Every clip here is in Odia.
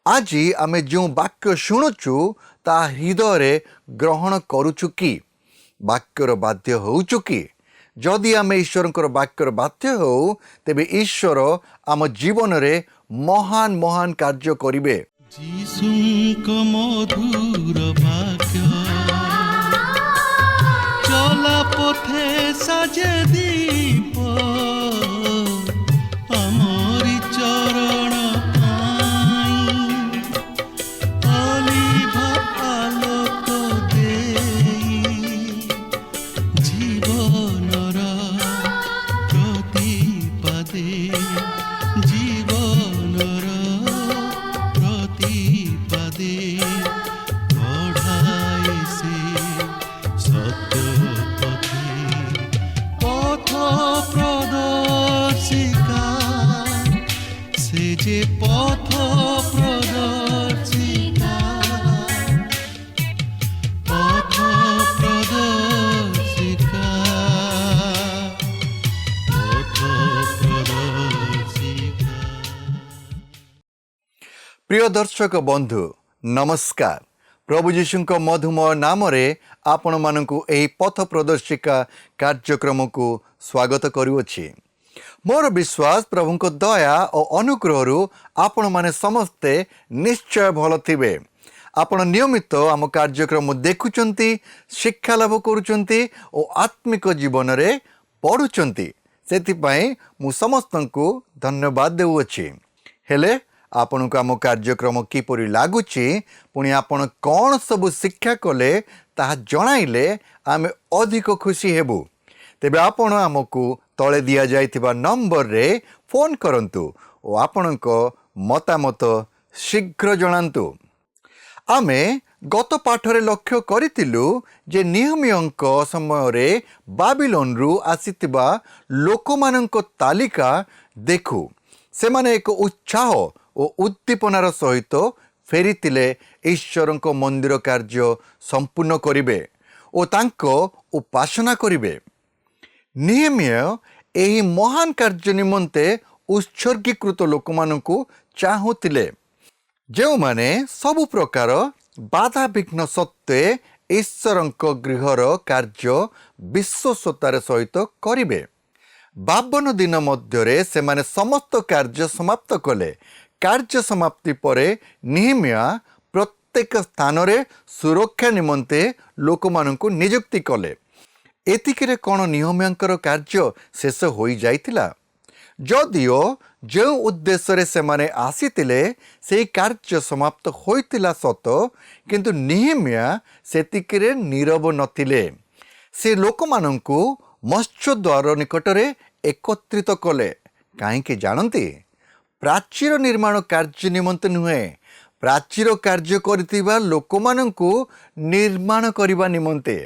आज आमे जो वाक्य शुणुचु ता हृदय ग्रहण करुचु कि वाक्यर बाध्य होउचु कि जदि आमे ईश्वर वाक्यर बाध्य हो तेबे ईश्वर आम जीवन रे महान महान कार्य करिवे। जीशुଙ୍କ मधुर वाक्य चला पथे साजे दीप आमरी चरण अलिभा आलोक देई जीवनर प्रतिपदे जीवनर प्रतिपदे पढ़ाए से सत्य पथे पथ प्रदर्शिका से जे पथ प्रदर्शिका पथ प्रदर्शिका पथ प्रदर्शिका। प्रिय दर्शक बंधु नमस्कार। प्रभु जीशुଙ୍କ मधुमय नाम रे आपण मानकु एही पथ प्रदर्शिका कार्यक्रम को स्वागत करूअछि। मोर विश्वास प्रभुଙ୍କ दया और अनुग्रह आपण माने समस्ते निश्चय भल थिबे। आपण नियमित आम कार्यक्रम देखुचंती, शिक्षा लाभ करूचंती और आत्मिक जीवन रे पढ़ुचंती, सेथिपाई मु समस्तंकु धन्यवाद देउअछि। हेले आपण को आम कार्यक्रम किपरि लागुची पुणी आपण कौन सब शिक्षा कले ताहा जणाइले आमे अधिक खुशी हेबु। तेबे आपण आमको तले दिया जाइथिबा नंबर रे फोन करंतु और आपणको मतामत शीघ्र जणांतु। आमे गत पाठरे लक्ष्य करितिलु जे निहमियंक समय रे बाबिलोन रु आसीतिबा लोकमानंक तालिका देखु सेमाने एक उत्साह और उद्दीपनार सहित फेरीतिले ईश्वरंक मंदिर कार्य संपूर्ण करिवे और तांको उपासना करिवे। निहमिया एही महान कार्य निमंते उत्सर्गीकृत लोकमानंकु चाहुतिले, जो माने सबु प्रकार बाधा विघ्न सत्वे ईश्वरंक गृहर कार्य विश्वसतार सहित करिवे। 52 दिन मध्यरे सेमाने समस्त कार्य समाप्त कले। कार्य समाप्ति परे निहमिया प्रत्येक स्थान रे सुरक्षा निमंते लोकमानंकु नियुक्ति कले। एतिकिरे कोन निहमियांकर कार्य शेष होई जाइतिला? जदिओ जो उद्देश्य रे सेमाने आसीतिले सेई कार्य समाप्त होइतिला सत, किंतु निहमिया सेतिकिरे नीरव नथिले। से लोकमानंकु मत्स्य द्वार निकटरे एकत्रित कले। काहेकि जानती? प्राचीर निर्माण कार्य निमंते नुहे, प्राचीर कार्य करितिबा लोकमानंकु निर्माण करिबा निमंते,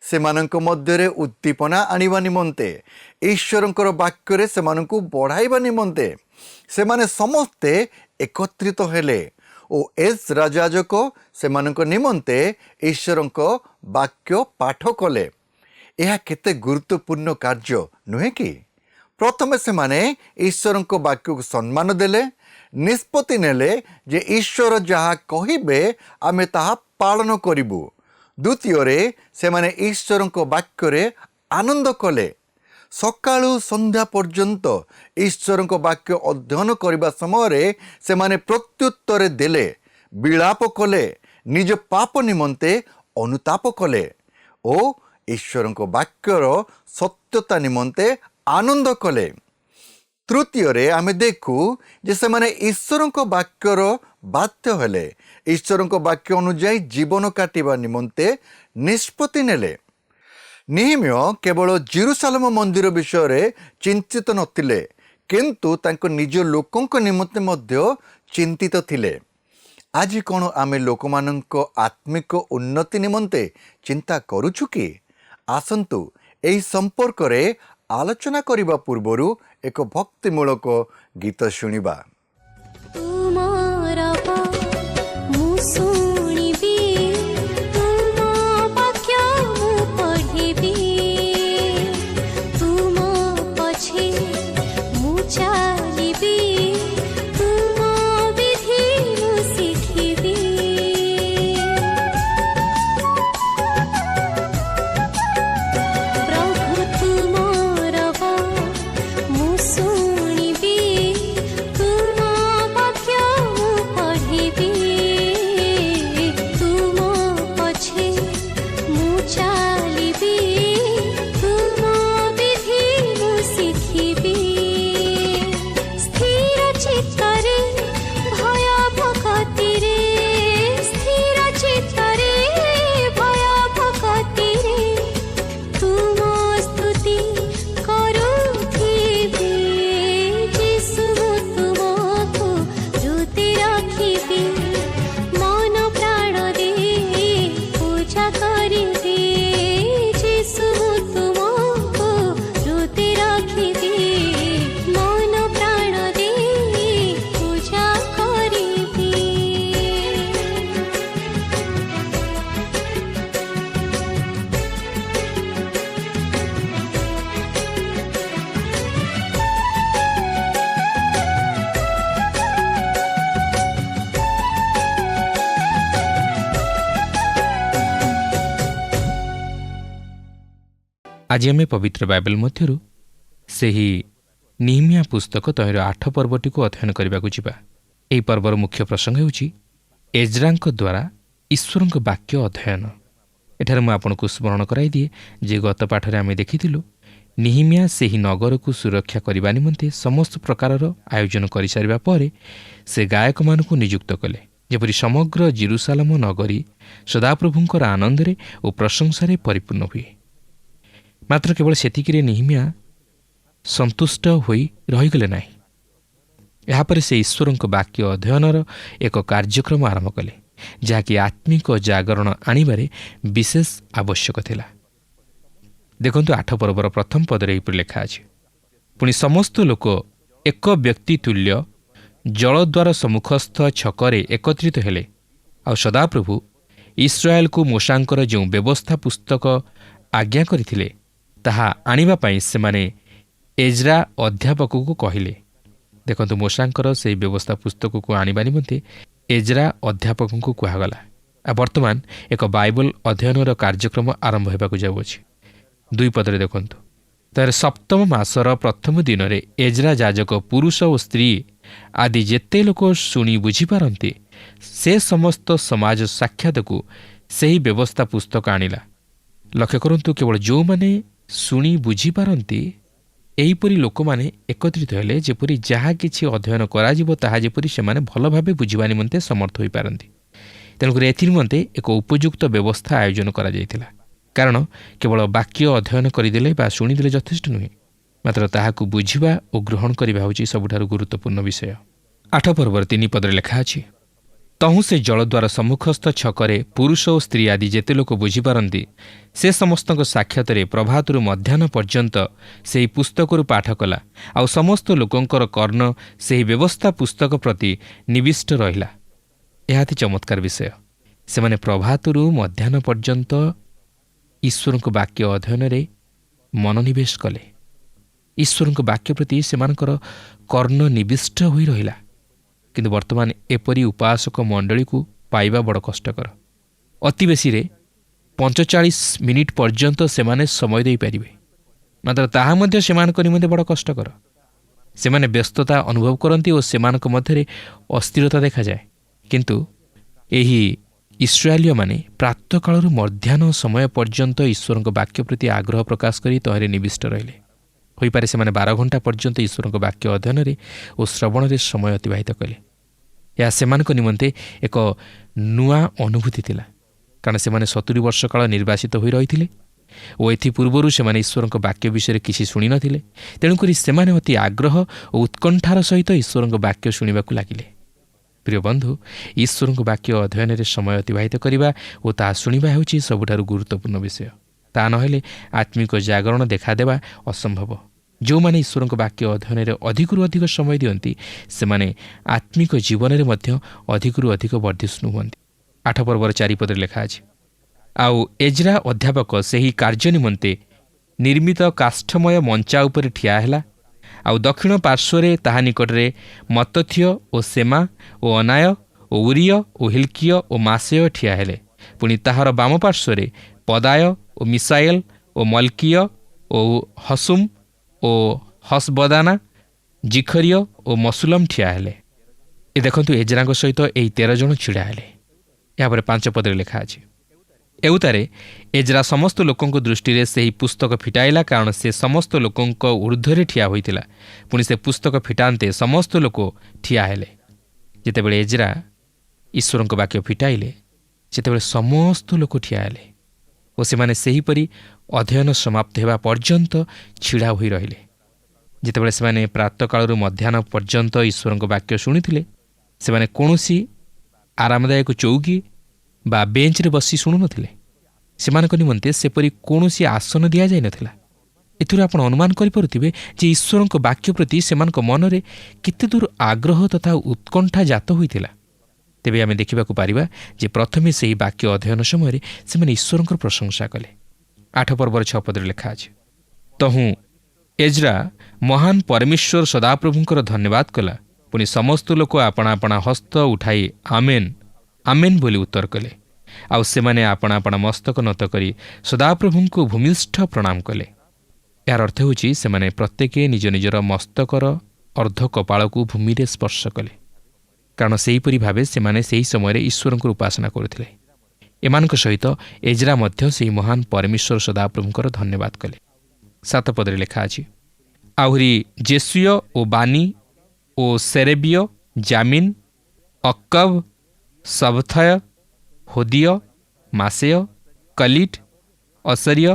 सेमानंक मध्यरे उद्दीपना आनिबा निमंते, ईश्वरंकर वाक्यरे सेमानंकु बढ़ाइबा निमंते सेमाने समस्ते एकत्रित हेले ओ एस राजाजक सेमानंक निमंते ईश्वरंक वाक्य पाठ कले। यह केते गुरुत्वपूर्ण कार्य नुहे कि? प्रथमे सेमाने ईश्वरंक वाक्य को सम्मान देले, निष्पत्ति नेले जे ईश्वर जहा कहिबे आमे ताहा पालन करिबु। द्वितीय रे सेमाने ईश्वरंक वाक्य रे आनंद कले। सकाळु संध्या पर्यंत ईश्वरंक वाक्य अध्ययन करिबा समय रे सेमाने प्रत्युत्तर देले, विलाप कले, निज पाप निमंते अनुताप कले ओ ईश्वरंक वाक्यर सत्यता निमंते आनंद कले। तृतीय रे आमे देखु जे सेमाने ईश्वरंक वाक्यर बाध्य हेले, ईश्वरंक वाक्य अनुଯାयी जीवन काटिबा निमंते निष्पत्ति नेले। निहमिया केवल जेरुसालेम मंदिर विषय रे चिंतित नथिले, किंतु तांको निज लोकंक निमंते मध्य चिंतित थिले। आज कोन आमे लोकमानंक आत्मिक उन्नति निमंते चिंता करूछु कि? आसंतु एही संपर्क रे आलोचना करिबा पूर्वरु एक भक्तिमूलक गीत शुणिबा। चालिबी तुम विधि ରଖିବି ମନ ପ୍ରାଣ ଦେଇ ପୂଜା କରିବି ଯୀଶୁ ମୁଁ ତୁମକୁ ହୃଦେ ରଖିବି ମନ ପ୍ରାଣ ଦେଇ ପୂଜା କରିବି। ଆଜି ଆମେ ପବିତ୍ର ବାଇବେଲ ମଧ୍ୟରୁ ସେହି ନିହମିଆ ପୁସ୍ତକ ତହିଁର 8 ପର୍ବଟିକୁ ଅଧ୍ୟୟନ କରିବାକୁ ଯିବା। ଏହି ପର୍ବର ମୁଖ୍ୟ ପ୍ରସଙ୍ଗ ହେଉଛି ଏଜ୍ରାଙ୍କ ଦ୍ୱାରା ଈଶ୍ୱରଙ୍କ ବାକ୍ୟ ଅଧ୍ୟୟନ। ଏଠାରେ ମୁଁ ଆପଣଙ୍କୁ ସ୍ମରଣ କରାଇଦିଏ ଯେ ଗତ ପାଠରେ ଆମେ ଦେଖିଥିଲୁ ନିହମିଆ ସେହି ନଗରକୁ ସୁରକ୍ଷା କରିବା ନିମନ୍ତେ ସମସ୍ତ ପ୍ରକାରର ଆୟୋଜନ କରିସାରିବା ପରେ ସେ ଗାୟକମାନଙ୍କୁ ନିଯୁକ୍ତ କଲେ, ଯେପରି ସମଗ୍ର ଜେରୁସାଲେମ ନଗରୀ ସଦାପ୍ରଭୁଙ୍କର ଆନନ୍ଦରେ ଓ ପ୍ରଶଂସାରେ ପରିପୂର୍ଣ୍ଣ ହୁଏ। ମାତ୍ର କେବଳ ସେତିକିରେ ନିହମିଆ ସନ୍ତୁଷ୍ଟ ହୋଇ ରହିଗଲେ ନାହିଁ। ଏହାପରେ ସେ ଈଶ୍ୱରଙ୍କ ବାକ୍ୟ ଅଧ୍ୟୟନର ଏକ କାର୍ଯ୍ୟକ୍ରମ ଆରମ୍ଭ କଲେ, ଯାହାକି ଆତ୍ମିକ ଜାଗରଣ ଆଣିବାରେ ବିଶେଷ ଆବଶ୍ୟକ ଥିଲା। ଦେଖନ୍ତୁ 8 ପର୍ବର ପ୍ରଥମ ପଦରେ ଏହିପରି ଲେଖା ଅଛି, ପୁଣି ସମସ୍ତ ଲୋକ ଏକ ବ୍ୟକ୍ତି ତୁଲ୍ୟ ଜଳଦ୍ୱାର ସମ୍ମୁଖସ୍ଥ ଛକରେ ଏକତ୍ରିତ ହେଲେ। ଆଉ ସଦାପ୍ରଭୁ ଇସ୍ରାଏଲକୁ ମୋଶାଙ୍କର ଯେଉଁ ବ୍ୟବସ୍ଥା ପୁସ୍ତକ ଆଜ୍ଞା କରିଥିଲେ ତାହା ଆଣିବା ପାଇଁ ସେମାନେ ଏଜ୍ରା ଅଧ୍ୟାପକକୁ କହିଲେ। ଦେଖନ୍ତୁ, ମୋଶାଙ୍କର ସେହି ବ୍ୟବସ୍ଥା ପୁସ୍ତକକୁ ଆଣିବା ନିମନ୍ତେ ଏଜ୍ରା ଅଧ୍ୟାପକଙ୍କୁ କୁହାଗଲା। ଆଉ ବର୍ତ୍ତମାନ ଏକ ବାଇବଲ ଅଧ୍ୟୟନର କାର୍ଯ୍ୟକ୍ରମ ଆରମ୍ଭ ହେବାକୁ ଯାଉଅଛି। 2 ପଦରେ ଦେଖନ୍ତୁ, ତାର 7ମ ମାସର ପ୍ରଥମ ଦିନରେ ଏଜ୍ରା ଯାଜକ ପୁରୁଷ ଓ ସ୍ତ୍ରୀ ଆଦି ଯେତେ ଲୋକ ଶୁଣି ବୁଝିପାରନ୍ତି ସେ ସମସ୍ତ ସମାଜ ସାକ୍ଷାତକୁ ସେହି ବ୍ୟବସ୍ଥା ପୁସ୍ତକ ଆଣିଲା। ଲକ୍ଷ୍ୟ କରନ୍ତୁ, କେବଳ ଯେଉଁମାନେ ଶୁଣି ବୁଝିପାରନ୍ତି ଏହିପରି ଲୋକମାନେ ଏକତ୍ରିତ ହେଲେ, ଯେପରି ଯାହା କିଛି ଅଧ୍ୟୟନ କରାଯିବ ତାହା ଯେପରି ସେମାନେ ଭଲ ଭାବେ ବୁଝିବା ନିମନ୍ତେ ସମର୍ଥ ହୋଇପାରନ୍ତି। ତେଣୁକରି ଏଥିନିମନ୍ତେ ଏକ ଉପଯୁକ୍ତ ବ୍ୟବସ୍ଥା ଆୟୋଜନ କରାଯାଇଥିଲା। କାରଣ କେବଳ ବାକ୍ୟ ଅଧ୍ୟୟନ କରିଦେଲେ ବା ଶୁଣିଦେଲେ ଯଥେଷ୍ଟ ନୁହେଁ, ମାତ୍ର ତାହାକୁ ବୁଝିବା ଓ ଗ୍ରହଣ କରିବା ହେଉଛି ସବୁଠାରୁ ଗୁରୁତ୍ୱପୂର୍ଣ୍ଣ ବିଷୟ। 8 ପର୍ବର 3 ପଦରେ ଲେଖା ଅଛି, ତହୁଁ ସେ ଜଳଦ୍ୱାର ସମ୍ମୁଖସ୍ଥ ଛକରେ ପୁରୁଷ ଓ ସ୍ତ୍ରୀ ଆଦି ଯେତେ ଲୋକ ବୁଝିପାରନ୍ତି ସେ ସମସ୍ତଙ୍କ ସାକ୍ଷାତରେ ପ୍ରଭାତରୁ ମଧ୍ୟାହ୍ନ ପର୍ଯ୍ୟନ୍ତ ସେହି ପୁସ୍ତକରୁ ପାଠ କଲା। ଆଉ ସମସ୍ତ ଲୋକଙ୍କର କର୍ଣ୍ଣ ସେହି ବ୍ୟବସ୍ଥା ପୁସ୍ତକ ପ୍ରତି ନିବିଷ୍ଟ ରହିଲା। ଏହା ଅତି ଚମତ୍କାର ବିଷୟ। ସେମାନେ ପ୍ରଭାତରୁ ମଧ୍ୟାହ୍ନ ପର୍ଯ୍ୟନ୍ତ ଈଶ୍ୱରଙ୍କ ବାକ୍ୟ ଅଧ୍ୟୟନରେ ମନୋନିବେଶ କଲେ। ଈଶ୍ୱରଙ୍କ ବାକ୍ୟ ପ୍ରତି ସେମାନଙ୍କର କର୍ଣ୍ଣ ନିବିଷ୍ଟ ହୋଇ ରହିଲା। କିନ୍ତୁ ବର୍ତ୍ତମାନ ଏପରି ଉପାସକ ମଣ୍ଡଳୀକୁ ପାଇବା ବଡ଼ କଷ୍ଟକର। ଅତି ବେଶୀରେ 45 ମିନିଟ୍ ପର୍ଯ୍ୟନ୍ତ ସେମାନେ ସମୟ ଦେଇପାରିବେ, ମାତ୍ର ତାହା ମଧ୍ୟ ସେମାନଙ୍କ ନିମନ୍ତେ ବଡ଼ କଷ୍ଟକର। ସେମାନେ ବ୍ୟସ୍ତତା ଅନୁଭବ କରନ୍ତି ଓ ସେମାନଙ୍କ ମଧ୍ୟରେ ଅସ୍ଥିରତା ଦେଖାଯାଏ। କିନ୍ତୁ ଏହି ଇସ୍ରାଏଲୀୟମାନେ ପ୍ରାତଃକାଳରୁ ମଧ୍ୟାହ୍ନ ସମୟ ପର୍ଯ୍ୟନ୍ତ ଈଶ୍ୱରଙ୍କ ବାକ୍ୟ ପ୍ରତି ଆଗ୍ରହ ପ୍ରକାଶ କରି ତହିଁରେ ନିବିଷ୍ଟ ରହିଲେ। ହୋଇପାରେ ସେମାନେ 12 ଘଣ୍ଟା ପର୍ଯ୍ୟନ୍ତ ଈଶ୍ୱରଙ୍କ ବାକ୍ୟ ଅଧ୍ୟୟନରେ ଓ ଶ୍ରବଣରେ ସମୟ ଅତିବାହିତ କଲେ। ଏହା ସେମାନଙ୍କ ନିମନ୍ତେ ଏକ ନୂଆ ଅନୁଭୂତି ଥିଲା, କାରଣ ସେମାନେ 70 ବର୍ଷ କାଳ ନିର୍ବାସିତ ହୋଇ ରହିଥିଲେ ଓ ଏଥିପୂର୍ବରୁ ସେମାନେ ଈଶ୍ୱରଙ୍କ ବାକ୍ୟ ବିଷୟରେ କିଛି ଶୁଣିନଥିଲେ। ତେଣୁକରି ସେମାନେ ଅତି ଆଗ୍ରହ ଓ ଉତ୍କଣ୍ଠାର ସହିତ ଈଶ୍ୱରଙ୍କ ବାକ୍ୟ ଶୁଣିବାକୁ ଲାଗିଲେ। ପ୍ରିୟ ବନ୍ଧୁ, ଈଶ୍ୱରଙ୍କ ବାକ୍ୟ ଅଧ୍ୟୟନରେ ସମୟ ଅତିବାହିତ କରିବା ଓ ତାହା ଶୁଣିବା ହେଉଛି ସବୁଠାରୁ ଗୁରୁତ୍ୱପୂର୍ଣ୍ଣ ବିଷୟ। ତାହା ନହେଲେ ଆତ୍ମିକ ଜାଗରଣ ଦେଖାଦେବା ଅସମ୍ଭବ। ଯେଉଁମାନେ ଈଶ୍ୱରଙ୍କ ବାକ୍ୟ ଅଧ୍ୟୟନରେ ଅଧିକରୁ ଅଧିକ ସମୟ ଦିଅନ୍ତି ସେମାନେ ଆତ୍ମିକ ଜୀବନରେ ମଧ୍ୟ ଅଧିକରୁ ଅଧିକ ବର୍ଦ୍ଧିଷ୍ଣୁ ହୁଅନ୍ତି। 8 ପର୍ବର 4 ପଦରେ ଲେଖା ଅଛି, ଆଉ ଏଜ୍ରା ଅଧ୍ୟାପକ ସେହି କାର୍ଯ୍ୟ ନିମନ୍ତେ ନିର୍ମିତ କାଷ୍ଠମୟ ମଞ୍ଚା ଉପରେ ଠିଆ ହେଲା। ଆଉ ଦକ୍ଷିଣ ପାର୍ଶ୍ୱରେ ତାହା ନିକଟରେ ମତ୍ତଥୀୟ ଓ ସେମା ଓ ଅନାୟ ଓ ଉରିୟ ଓ ହିଲ୍କିୟ ଓ ମାସେୟ ଠିଆ ହେଲେ। ପୁଣି ତାହାର ବାମ ପାର୍ଶ୍ୱରେ ପଦାୟ ଓ ମିସାଏଲ ଓ ମଲ୍କିୟ ଓ ହସୁମ୍ ଓ ହସବଦାନା, ଜିଖରିୟ ଓ ମସୁଲମ ଠିଆ ହେଲେ। ଏ ଦେଖନ୍ତୁ, ଏଜ୍ରାଙ୍କ ସହିତ ଏହି 13 ଜଣ ଛିଡ଼ା ହେଲେ। ଏହାପରେ 5 ପଦରେ ଲେଖା ଅଛି, ଏଉତାରେ ଏଜ୍ରା ସମସ୍ତ ଲୋକଙ୍କ ଦୃଷ୍ଟିରେ ସେହି ପୁସ୍ତକ ଫିଟାଇଲା, କାରଣ ସେ ସମସ୍ତ ଲୋକଙ୍କ ଊର୍ଦ୍ଧ୍ୱରେ ଠିଆ ହୋଇଥିଲା। ପୁଣି ସେ ପୁସ୍ତକ ଫିଟାନ୍ତେ ସମସ୍ତ ଲୋକ ଠିଆ ହେଲେ। ଯେତେବେଳେ ଏଜ୍ରା ଈଶ୍ୱରଙ୍କ ବାକ୍ୟ ଫିଟାଇଲେ ସେତେବେଳେ ସମସ୍ତ ଲୋକ ଠିଆ ହେଲେ ଓ ସେମାନେ ସେହିପରି ଅଧ୍ୟୟନ ସମାପ୍ତ ହେବା ପର୍ଯ୍ୟନ୍ତ ଛିଡ଼ା ହୋଇ ରହିଲେ। ଯେତେବେଳେ ସେମାନେ ପ୍ରାତଃକାଳରୁ ମଧ୍ୟାହ୍ନ ପର୍ଯ୍ୟନ୍ତ ଈଶ୍ୱରଙ୍କ ବାକ୍ୟ ଶୁଣିଥିଲେ ସେମାନେ କୌଣସି ଆରାମଦାୟକ ଚୌକି ବା ବେଞ୍ଚରେ ବସି ଶୁଣୁନଥିଲେ। ସେମାନଙ୍କ ନିମନ୍ତେ ସେପରି କୌଣସି ଆସନ ଦିଆଯାଇନଥିଲା। ଏଥିରୁ ଆପଣ ଅନୁମାନ କରିପାରୁଥିବେ ଯେ ଈଶ୍ୱରଙ୍କ ବାକ୍ୟ ପ୍ରତି ସେମାନଙ୍କ ମନରେ କେତେ ଦୂର ଆଗ୍ରହ ତଥା ଉତ୍କଣ୍ଠା ଜାତ ହୋଇଥିଲା। ତେବେ ଆମେ ଦେଖିବାକୁ ପାରିବା ଯେ ପ୍ରଥମେ ସେହି ବାକ୍ୟ ଅଧ୍ୟୟନ ସମୟରେ ସେମାନେ ଈଶ୍ୱରଙ୍କର ପ୍ରଶଂସା କଲେ। 8 ପର୍ବର 6 ପଦରେ ଲେଖା ଅଛି, ତହୁଁ ଏଜ୍ରା ମହାନ ପରମେଶ୍ୱର ସଦାପ୍ରଭୁଙ୍କର ଧନ୍ୟବାଦ କଲା। ପୁଣି ସମସ୍ତ ଲୋକ ଆପଣା ଆପଣା ହସ୍ତ ଉଠାଇ ଆମେନ୍ ଆମେନ୍ ବୋଲି ଉତ୍ତର କଲେ। ଆଉ ସେମାନେ ଆପଣା ଆପଣା ମସ୍ତକ ନତ କରି ସଦାପ୍ରଭୁଙ୍କୁ ଭୂମିଷ୍ଠ ପ୍ରଣାମ କଲେ। ଏହାର ଅର୍ଥ ହେଉଛି ସେମାନେ ପ୍ରତ୍ୟେକ ନିଜ ନିଜର ମସ୍ତକର ଅର୍ଦ୍ଧ କପାଳକୁ ଭୂମିରେ ସ୍ପର୍ଶ କଲେ, କାରଣ ସେହିପରି ଭାବେ ସେମାନେ ସେହି ସମୟରେ ଈଶ୍ୱରଙ୍କର ଉପାସନା କରୁଥିଲେ। ଏମାନଙ୍କ ସହିତ ଏଜ୍ରା ମଧ୍ୟ ସେହି ମହାନ ପରମେଶ୍ୱର ସଦାପ୍ରଭୁଙ୍କର ଧନ୍ୟବାଦ କଲେ। 7 ପଦରେ ଲେଖା ଅଛି, ଆହୁରି ଜେସୁୟ ଓ ବାନି ଓ ସେରେବିୟ, ଜାମିନ୍, ଅକ୍କବ, ସବଥୟ, ହୋଦିୟ, ମାସେୟ, କଲିଟ୍, ଅସରିୟ,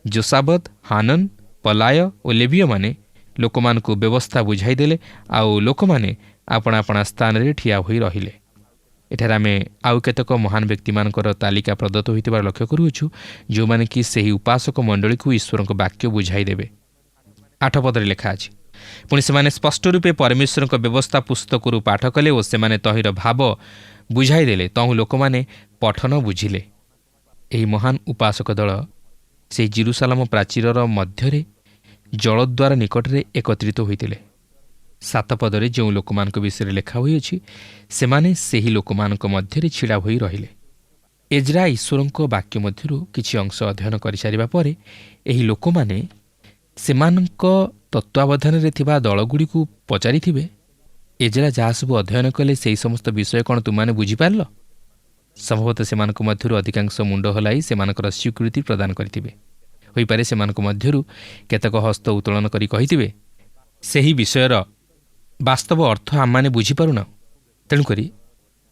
ଜୋସାବତ୍, ହାନନ୍, ପଲାୟ ଓ ଲେବିୟମାନେ ଲୋକମାନଙ୍କୁ ବ୍ୟବସ୍ଥା ବୁଝାଇ ଦେଲେ। ଆଉ ଲୋକମାନେ ଆପଣା ଆପଣା ସ୍ଥାନରେ ଠିଆ ହୋଇ ରହିଲେ। ଏଠାରେ ଆମେ ଆଉ କେତେକ ମହାନ ବ୍ୟକ୍ତିମାନଙ୍କର ତାଲିକା ପ୍ରଦତ୍ତ ହୋଇଥିବାର ଲକ୍ଷ୍ୟ କରୁଅଛୁ, ଯେଉଁମାନେ କି ସେହି ଉପାସକ ମଣ୍ଡଳୀକୁ ଈଶ୍ୱରଙ୍କ ବାକ୍ୟ ବୁଝାଇ ଦେବେ। 8 ପଦରେ ଲେଖା ଅଛି, ପୁଣି ସେମାନେ ସ୍ପଷ୍ଟ ରୂପେ ପରମେଶ୍ୱରଙ୍କ ବ୍ୟବସ୍ଥା ପୁସ୍ତକରୁ ପାଠ କଲେ ଓ ସେମାନେ ତହିଁର ଭାବ ବୁଝାଇ ଦେଲେ। ତହୁଁ ଲୋକମାନେ ପଠନ ବୁଝିଲେ। ଏହି ମହାନ ଉପାସକ ଦଳ ସେହି ଜିରୁସାଲାମ ପ୍ରାଚୀରର ମଧ୍ୟରେ ଜଳଦ୍ୱାର ନିକଟରେ ଏକତ୍ରିତ ହୋଇଥିଲେ। 7 ପଦରେ ଯେଉଁ ଲୋକମାନଙ୍କ ବିଷୟରେ ଲେଖା ହୋଇଅଛି, ସେମାନେ ସେହି ଲୋକମାନଙ୍କ ମଧ୍ୟରେ ଛିଡ଼ା ହୋଇ ରହିଲେ। ଏଜ୍ରା ଈଶ୍ୱରଙ୍କ ବାକ୍ୟ ମଧ୍ୟରୁ କିଛି ଅଂଶ ଅଧ୍ୟୟନ କରିସାରିବା ପରେ ଏହି ଲୋକମାନେ ସେମାନଙ୍କ ତତ୍ତ୍ୱାବଧାନରେ ଥିବା ଦଳଗୁଡ଼ିକୁ ପଚାରିଥିବେ, ଏଜ୍ରା ଯାହା ସବୁ ଅଧ୍ୟୟନ କଲେ ସେହି ସମସ୍ତ ବିଷୟ କ'ଣ ତୁମମାନେ ବୁଝିପାରିଲ? ସମ୍ଭବତଃ ସେମାନଙ୍କ ମଧ୍ୟରୁ ଅଧିକାଂଶ ମୁଣ୍ଡ ହଲାଇ ସେମାନଙ୍କର ସ୍ୱୀକୃତି ପ୍ରଦାନ କରିଥିବେ। ହୋଇପାରେ ସେମାନଙ୍କ ମଧ୍ୟରୁ କେତେକ ହସ୍ତ ଉତ୍ତୋଳନ କରି କହିଥିବେ, ସେହି ବିଷୟର ବାସ୍ତବ ଅର୍ଥ ଆମମାନେ ବୁଝିପାରୁନାହୁଁ। ତେଣୁକରି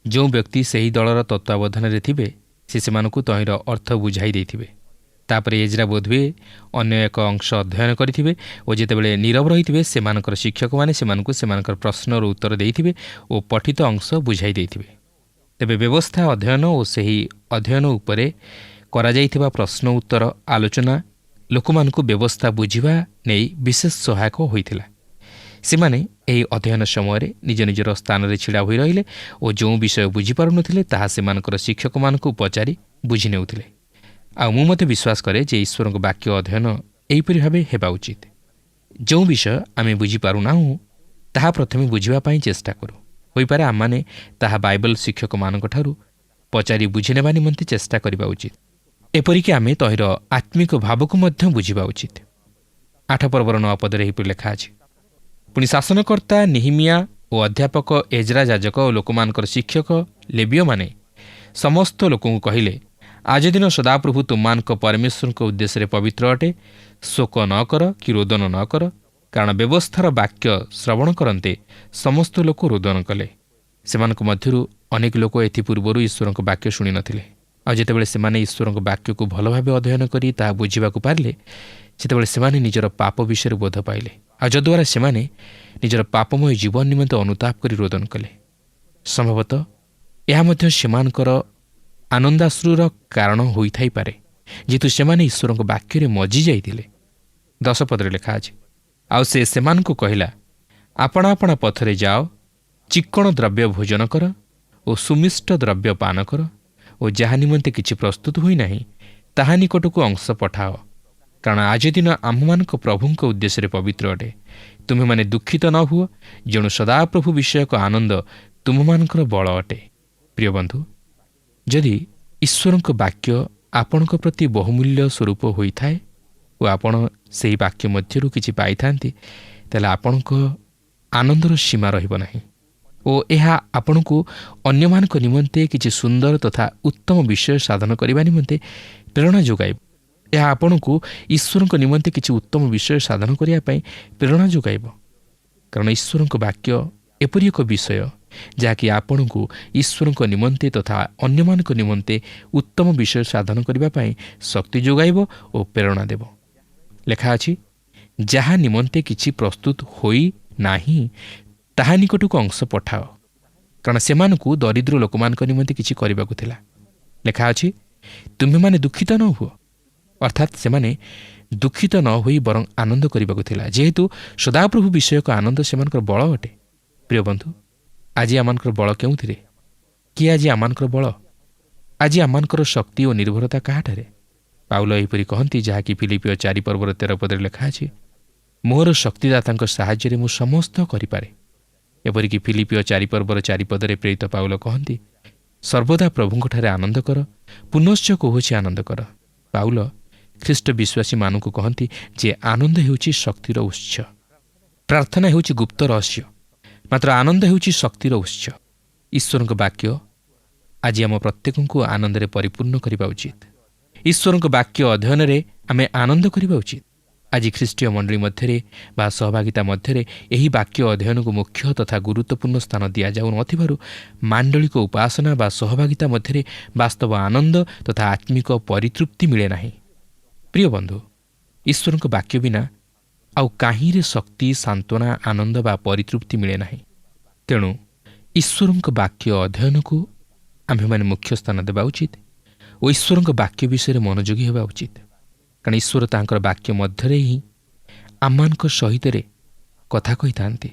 ଯେଉଁ ବ୍ୟକ୍ତି ସେହି ଦଳର ତତ୍ତ୍ୱାବଧାନରେ ଥିବେ ସେ ସେମାନଙ୍କୁ ତହିଁର ଅର୍ଥ ବୁଝାଇ ଦେଇଥିବେ। ତାପରେ ଏଜ୍ରା ବୋଧହୁଏ ଅନ୍ୟ ଏକ ଅଂଶ ଅଧ୍ୟୟନ କରିଥିବେ ଓ ଯେତେବେଳେ ନୀରବ ରହିଥିବେ ସେମାନଙ୍କର ଶିକ୍ଷକମାନେ ସେମାନଙ୍କୁ ସେମାନଙ୍କର ପ୍ରଶ୍ନର ଉତ୍ତର ଦେଇଥିବେ ଓ ପଠିତ ଅଂଶ ବୁଝାଇ ଦେଇଥିବେ। ତେବେ ବ୍ୟବସ୍ଥା ଅଧ୍ୟୟନ ଓ ସେହି ଅଧ୍ୟୟନ ଉପରେ କରାଯାଇଥିବା ପ୍ରଶ୍ନ ଉତ୍ତର ଆଲୋଚନା ଲୋକମାନଙ୍କୁ ବ୍ୟବସ୍ଥା ବୁଝିବା ନେଇ ବିଶେଷ ସହାୟକ ହୋଇଥିଲା। ସେମାନେ ଏହି ଅଧ୍ୟୟନ ସମୟରେ ନିଜ ନିଜର ସ୍ଥାନରେ ଛିଡ଼ା ହୋଇ ରହିଲେ ଓ ଯେଉଁ ବିଷୟ ବୁଝିପାରୁନଥିଲେ ତାହା ସେମାନଙ୍କର ଶିକ୍ଷକମାନଙ୍କୁ ପଚାରି ବୁଝି ନେଉଥିଲେ। ଆଉ ମୁଁ ମଧ୍ୟ ବିଶ୍ୱାସ କରେ ଯେ ଈଶ୍ୱରଙ୍କ ବାକ୍ୟ ଅଧ୍ୟୟନ ଏହିପରି ଭାବେ ହେବା ଉଚିତ। ଯେଉଁ ବିଷୟ ଆମେ ବୁଝିପାରୁନାହୁଁ ତାହା ପ୍ରଥମେ ବୁଝିବା ପାଇଁ ଚେଷ୍ଟା କରୁ। ହୋଇପାରେ ଆମମାନେ ତାହା ବାଇବଲ ଶିକ୍ଷକମାନଙ୍କଠାରୁ ପଚାରି ବୁଝିନେବା ନିମନ୍ତେ ଚେଷ୍ଟା କରିବା ଉଚିତ। ଏପରିକି ଆମେ ତହିଁର ଆତ୍ମିକ ଭାବକୁ ମଧ୍ୟ ବୁଝିବା ଉଚିତ। 8 ପର୍ବର 9 ପଦରେ ଏହିପରି ଲେଖା ଅଛି, ପୁଣି ଶାସନକର୍ତ୍ତା ନିହିମିଆ ଓ ଅଧ୍ୟାପକ ଏଜ୍ରା ଯାଜକ ଓ ଲୋକମାନଙ୍କର ଶିକ୍ଷକ ଲେବିୟମାନେ ସମସ୍ତ ଲୋକଙ୍କୁ କହିଲେ, ଆଜି ଦିନ ସଦାପ୍ରଭୁ ତୁମମାନଙ୍କ ପରମେଶ୍ୱରଙ୍କ ଉଦ୍ଦେଶ୍ୟରେ ପବିତ୍ର ଅଟେ। ଶୋକ ନ କର କି ରୋଦନ ନ କର, କାରଣ ବ୍ୟବସ୍ଥାର ବାକ୍ୟ ଶ୍ରବଣ କରନ୍ତେ ସମସ୍ତ ଲୋକ ରୋଦନ କଲେ। ସେମାନଙ୍କ ମଧ୍ୟରୁ ଅନେକ ଲୋକ ଏଥିପୂର୍ବରୁ ଈଶ୍ୱରଙ୍କ ବାକ୍ୟ ଶୁଣିନଥିଲେ। ଆଉ ଯେତେବେଳେ ସେମାନେ ଈଶ୍ୱରଙ୍କ ବାକ୍ୟକୁ ଭଲ ଭାବେ ଅଧ୍ୟୟନ କରି ତାହା ବୁଝିବାକୁ ପାରିଲେ, ସେତେବେଳେ ସେମାନେ ନିଜର ପାପ ବିଷୟରେ ବୋଧ ପାଇଲେ। ଆଉ ଯଦ୍ୱାରା ସେମାନେ ନିଜର ପାପମୟ ଜୀବନ ନିମନ୍ତେ ଅନୁତାପ କରି ରୋଦନ କଲେ। ସମ୍ଭବତଃ ଏହା ମଧ୍ୟ ସେମାନଙ୍କର ଆନନ୍ଦାଶ୍ରୁର କାରଣ ହୋଇଥାଇପାରେ, ଯେହେତୁ ସେମାନେ ଈଶ୍ୱରଙ୍କ ବାକ୍ୟରେ ମଜି ଯାଇଥିଲେ। 10 ପଦରେ ଲେଖା ଅଛି, ଆଉ ସେ ସେମାନଙ୍କୁ କହିଲା, ଆପଣା ଆପଣା ପଥରେ ଯାଅ, ଚିକ୍କଣ ଦ୍ରବ୍ୟ ଭୋଜନ କର ଓ ସୁମିଷ୍ଟ ଦ୍ରବ୍ୟ ପାନ କର ଓ ଯାହା ନିମନ୍ତେ କିଛି ପ୍ରସ୍ତୁତ ହୋଇନାହିଁ ତାହା ନିକଟକୁ ଅଂଶ ପଠାଅ, କାରଣ ଆଜି ଦିନ ଆମ୍ଭମାନଙ୍କ ପ୍ରଭୁଙ୍କ ଉଦ୍ଦେଶ୍ୟରେ ପବିତ୍ର ଅଟେ। ତୁମେମାନେ ଦୁଃଖିତ ନ ହୁଅ, ଯେଣୁ ସଦାପ୍ରଭୁ ବିଷୟକ ଆନନ୍ଦ ତୁମମାନଙ୍କର ବଳ ଅଟେ। ପ୍ରିୟ ବନ୍ଧୁ, ଯଦି ଈଶ୍ୱରଙ୍କ ବାକ୍ୟ ଆପଣଙ୍କ ପ୍ରତି ବହୁମୂଲ୍ୟ ସ୍ୱରୂପ ହୋଇଥାଏ ଓ ଆପଣ ସେହି ବାକ୍ୟ ମଧ୍ୟରୁ କିଛି ପାଇଥାନ୍ତି, ତାହେଲେ ଆପଣଙ୍କ ଆନନ୍ଦର ସୀମା ରହିବ ନାହିଁ ଓ ଏହା ଆପଣଙ୍କୁ ଅନ୍ୟମାନଙ୍କ ନିମନ୍ତେ କିଛି ସୁନ୍ଦର ତଥା ଉତ୍ତମ ବିଷୟ ସାଧନ କରିବା ନିମନ୍ତେ ପ୍ରେରଣା ଯୋଗାଇବ। ଏହା ଆପଣଙ୍କୁ ଈଶ୍ୱରଙ୍କ ନିମନ୍ତେ କିଛି ଉତ୍ତମ ବିଷୟ ସାଧନ କରିବା ପାଇଁ ପ୍ରେରଣା ଯୋଗାଇବ, କାରଣ ଈଶ୍ୱରଙ୍କ ବାକ୍ୟ ଏପରି ଏକ ବିଷୟ ଯାହାକି ଆପଣଙ୍କୁ ଈଶ୍ୱରଙ୍କ ନିମନ୍ତେ ତଥା ଅନ୍ୟମାନଙ୍କ ନିମନ୍ତେ ଉତ୍ତମ ବିଷୟ ସାଧନ କରିବା ପାଇଁ ଶକ୍ତି ଯୋଗାଇବ ଓ ପ୍ରେରଣା ଦେବ। ଲେଖା ଅଛି, ଯାହା ନିମନ୍ତେ କିଛି ପ୍ରସ୍ତୁତ ହୋଇ ନାହିଁ ତାହା ନିକଟକୁ ଅଂଶ ପଠାଅ, କାରଣ ସେମାନଙ୍କୁ ଦରିଦ୍ର ଲୋକମାନଙ୍କ ନିମନ୍ତେ କିଛି କରିବାକୁ ଥିଲା। ଲେଖା ଅଛି, ତୁମେମାନେ ଦୁଃଖିତ ନ ହୁଅ, ଅର୍ଥାତ୍ ସେମାନେ ଦୁଃଖିତ ନ ହୋଇ ବରଂ ଆନନ୍ଦ କରିବାକୁ ଥିଲା, ଯେହେତୁ ସଦାପ୍ରଭୁ ବିଷୟକ ଆନନ୍ଦ ସେମାନଙ୍କର ବଳ ଅଟେ। ପ୍ରିୟ ବନ୍ଧୁ, ଆଜି ଆମମାନଙ୍କର ବଳ କେଉଁଥିରେ? କିଏ ଆଜି ଆମମାନଙ୍କର ବଳ? ଆଜି ଆମମାନଙ୍କର ଶକ୍ତି ଓ ନିର୍ଭରତା କାହାଠାରେ? ପାଉଲ ଏହିପରି କହନ୍ତି, ଯାହାକି ଫିଲିପିଓ 4:13 ଲେଖା ଅଛି, ମୋର ଶକ୍ତିଦାତାଙ୍କ ସାହାଯ୍ୟରେ ମୁଁ ସମସ୍ତ କରିପାରେ। ଏପରିକି ଫିଲିପିଓ 4:4 ପ୍ରେରିତ ପାଉଲ କହନ୍ତି, ସର୍ବଦା ପ୍ରଭୁଙ୍କଠାରେ ଆନନ୍ଦ କର, ପୁନଶ୍ଚ କହୁଛି ଆନନ୍ଦ କର। ପାଉଲ ଖ୍ରୀଷ୍ଟ ବିଶ୍ୱାସୀମାନଙ୍କୁ କହନ୍ତି ଯେ ଆନନ୍ଦ ହେଉଛି ଶକ୍ତିର ଉତ୍ସ। ପ୍ରାର୍ଥନା ହେଉଛି ଗୁପ୍ତ ରହସ୍ୟ, ମାତ୍ର ଆନନ୍ଦ ହେଉଛି ଶକ୍ତିର ଉତ୍ସ। ଈଶ୍ୱରଙ୍କ ବାକ୍ୟ ଆଜି ଆମ ପ୍ରତ୍ୟେକଙ୍କୁ ଆନନ୍ଦରେ ପରିପୂର୍ଣ୍ଣ କରିବା ଉଚିତ। ଈଶ୍ୱରଙ୍କ ବାକ୍ୟ ଅଧ୍ୟୟନରେ ଆମେ ଆନନ୍ଦ କରିବା ଉଚିତ। ଆଜି ଖ୍ରୀଷ୍ଟୀୟ ମଣ୍ଡଳୀ ମଧ୍ୟରେ ବା ସହଭାଗିତା ମଧ୍ୟରେ ଏହି ବାକ୍ୟ ଅଧ୍ୟୟନକୁ ମୁଖ୍ୟ ତଥା ଗୁରୁତ୍ୱପୂର୍ଣ୍ଣ ସ୍ଥାନ ଦିଆଯାଉନଥିବାରୁ ମାଣ୍ଡଳିକ ଉପାସନା ବା ସହଭାଗିତା ମଧ୍ୟରେ ବାସ୍ତବ ଆନନ୍ଦ ତଥା ଆତ୍ମିକ ପରିତୃପ୍ତି ମିଳେ ନାହିଁ। ପ୍ରିୟ ବନ୍ଧୁ, ଈଶ୍ୱରଙ୍କ ବାକ୍ୟ ବିନା ଆଉ କାହିଁରେ ଶକ୍ତି, ସାନ୍ତ୍ୱନା, ଆନନ୍ଦ ବା ପରିତୃପ୍ତି ମିଳେ ନାହିଁ। ତେଣୁ ଈଶ୍ୱରଙ୍କ ବାକ୍ୟ ଅଧ୍ୟୟନକୁ ଆମ୍ଭେମାନେ ମୁଖ୍ୟ ସ୍ଥାନ ଦେବା ଉଚିତ ଓ ଈଶ୍ୱରଙ୍କ ବାକ୍ୟ ବିଷୟରେ ମନୋଯୋଗୀ ହେବା ଉଚିତ। କାରଣ ଈଶ୍ୱର ତାଙ୍କର ବାକ୍ୟ ମଧ୍ୟରେ ହିଁ ଆମମାନଙ୍କ ସହିତରେ କଥା କହିଥାନ୍ତି